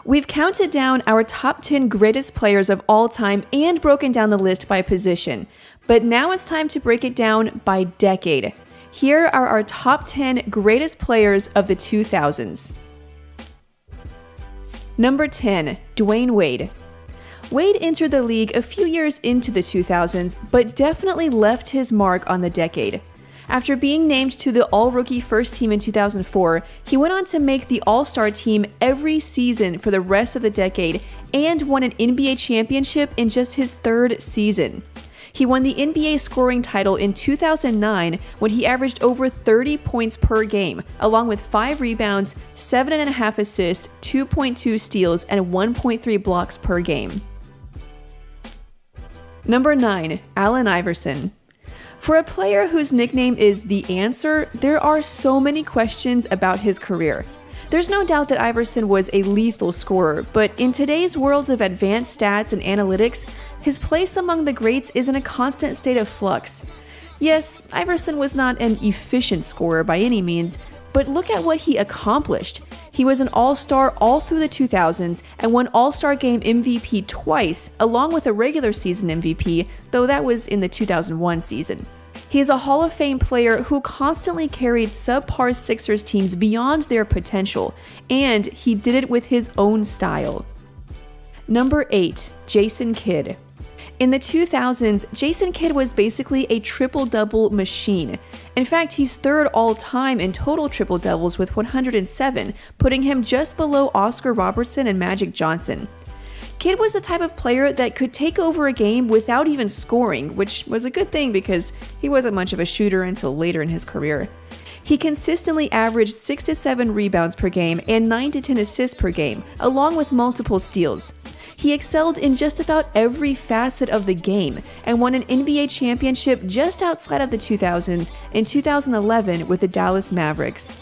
We've counted down our top 10 greatest players of all time and broken down the list by position, but now it's time to break it down by decade. Here are our top 10 greatest players of the 2000s. Number 10, Dwayne Wade. Wade entered the league a few years into the 2000s, but definitely left his mark on the decade. After being named to the All-Rookie First Team in 2004, he went on to make the All-Star team every season for the rest of the decade and won an NBA championship in just his third season. He won the NBA scoring title in 2009 when he averaged over 30 points per game, along with 5 rebounds, 7.5 assists, 2.2 steals, and 1.3 blocks per game. Number 9, Allen Iverson. For a player whose nickname is The Answer, there are so many questions about his career. There's no doubt that Iverson was a lethal scorer, but in today's world of advanced stats and analytics, his place among the greats is in a constant state of flux. Yes, Iverson was not an efficient scorer by any means, but look at what he accomplished. He was an All-Star all through the 2000s and won All-Star Game MVP twice, along with a regular season MVP, though that was in the 2001 season. He is a Hall of Fame player who constantly carried subpar Sixers teams beyond their potential, and he did it with his own style. Number 8, Jason Kidd. In the 2000s, Jason Kidd was basically a triple-double machine. In fact, he's third all-time in total triple-doubles with 107, putting him just below Oscar Robertson and Magic Johnson. Kidd was the type of player that could take over a game without even scoring, which was a good thing because he wasn't much of a shooter until later in his career. He consistently averaged 6 to 7 rebounds per game and 9 to 10 assists per game, along with multiple steals. He excelled in just about every facet of the game and won an NBA championship just outside of the 2000s in 2011 with the Dallas Mavericks.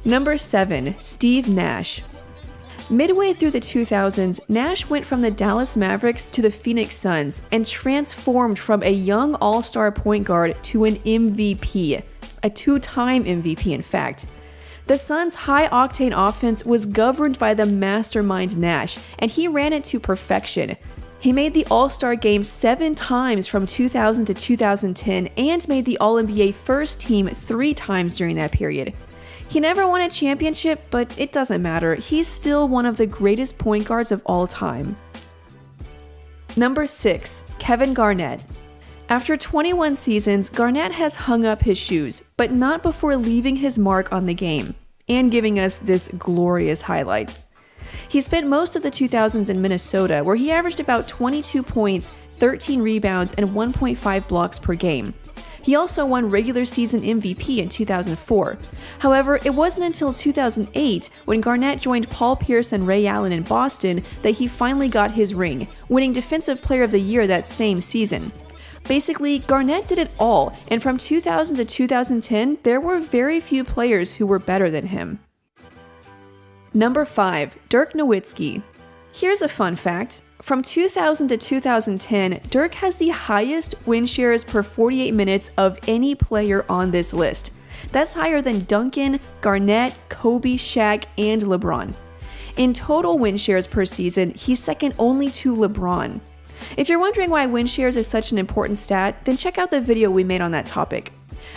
Number 7, Steve Nash. Midway through the 2000s, Nash went from the Dallas Mavericks to the Phoenix Suns and transformed from a young all-star point guard to an MVP, a 2-time MVP in fact. The Suns' high-octane offense was governed by the mastermind Nash, and he ran it to perfection. He made the All-Star Game 7 times from 2000 to 2010 and made the All-NBA First Team 3 times during that period. He never won a championship, but it doesn't matter. He's still one of the greatest point guards of all time. Number 6, Kevin Garnett. After 21 seasons, Garnett has hung up his shoes, but not before leaving his mark on the game and giving us this glorious highlight. He spent most of the 2000s in Minnesota, where he averaged about 22 points, 13 rebounds, and 1.5 blocks per game. He also won regular season MVP in 2004. However, it wasn't until 2008, when Garnett joined Paul Pierce and Ray Allen in Boston, that he finally got his ring, winning Defensive Player of the Year that same season. Basically, Garnett did it all, and from 2000 to 2010, there were very few players who were better than him. Number 5, Dirk Nowitzki. Here's a fun fact. From 2000 to 2010, Dirk has the highest win shares per 48 minutes of any player on this list. That's higher than Duncan, Garnett, Kobe, Shaq, and LeBron. In total win shares per season, he's second only to LeBron. If you're wondering why win shares is such an important stat, then check out the video we made on that topic.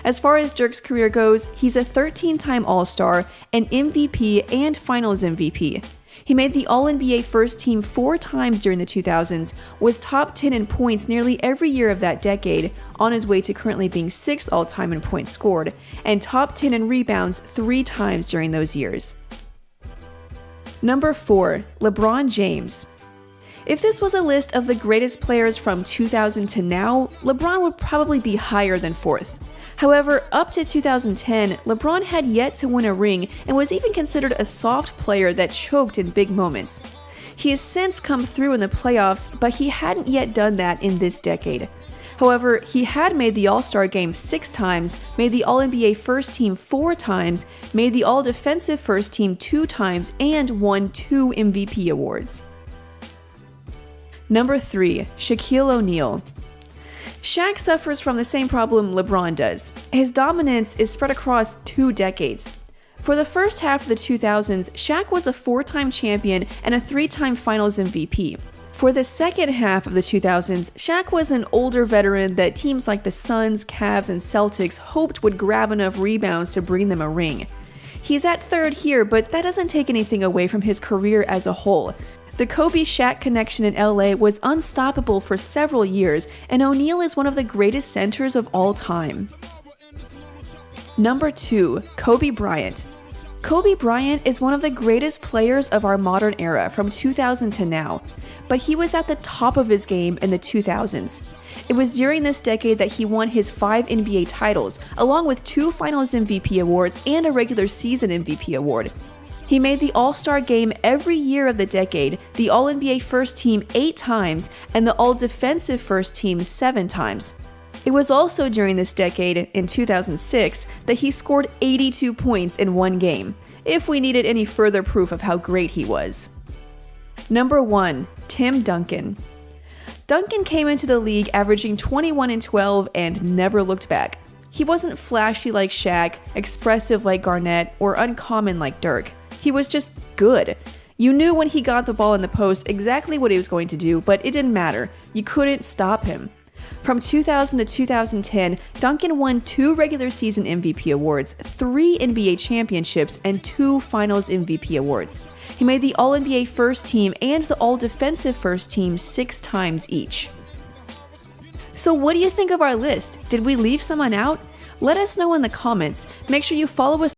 As far as Dirk's career goes, he's a 13-time All-Star, an MVP, and Finals MVP. He made the All-NBA First Team 4 times during the 2000s, was top 10 in points nearly every year of that decade, on his way to currently being 6th all-time in points scored, and top 10 in rebounds 3 times during those years. Number 4, LeBron James. If this was a list of the greatest players from 2000 to now, LeBron would probably be higher than 4th. However, up to 2010, LeBron had yet to win a ring and was even considered a soft player that choked in big moments. He has since come through in the playoffs, but he hadn't yet done that in this decade. However, he had made the All-Star Game 6 times, made the All-NBA First Team 4 times, made the All-Defensive First Team 2 times, and won 2 MVP awards. Number 3, Shaquille O'Neal. Shaq suffers from the same problem LeBron does. His dominance is spread across 2 decades. For the first half of the 2000s, Shaq was a 4-time champion and a 3-time Finals MVP. For the second half of the 2000s, Shaq was an older veteran that teams like the Suns, Cavs, and Celtics hoped would grab enough rebounds to bring them a ring. He's at third here, but that doesn't take anything away from his career as a whole. The Kobe-Shaq connection in LA was unstoppable for several years, and O'Neal is one of the greatest centers of all time. Number 2, Kobe Bryant. Kobe Bryant is one of the greatest players of our modern era from 2000 to now, but he was at the top of his game in the 2000s. It was during this decade that he won his 5 NBA titles, along with 2 Finals MVP awards and a regular season MVP award. He made the All-Star game every year of the decade, the All-NBA First Team 8 times, and the All-Defensive First Team 7 times. It was also during this decade, in 2006, that he scored 82 points in one game, if we needed any further proof of how great he was. Number 1, Tim Duncan. Duncan came into the league averaging 21 and 12 and never looked back. He wasn't flashy like Shaq, expressive like Garnett, or uncommon like Dirk. He was just good. You knew when he got the ball in the post exactly what he was going to do, but it didn't matter. You couldn't stop him. From 2000 to 2010, Duncan won 2 regular season MVP awards, 3 NBA championships, and 2 Finals MVP awards. He made the All-NBA First Team and the All-Defensive First Team 6 times each. So what do you think of our list? Did we leave someone out? Let us know in the comments. Make sure you follow us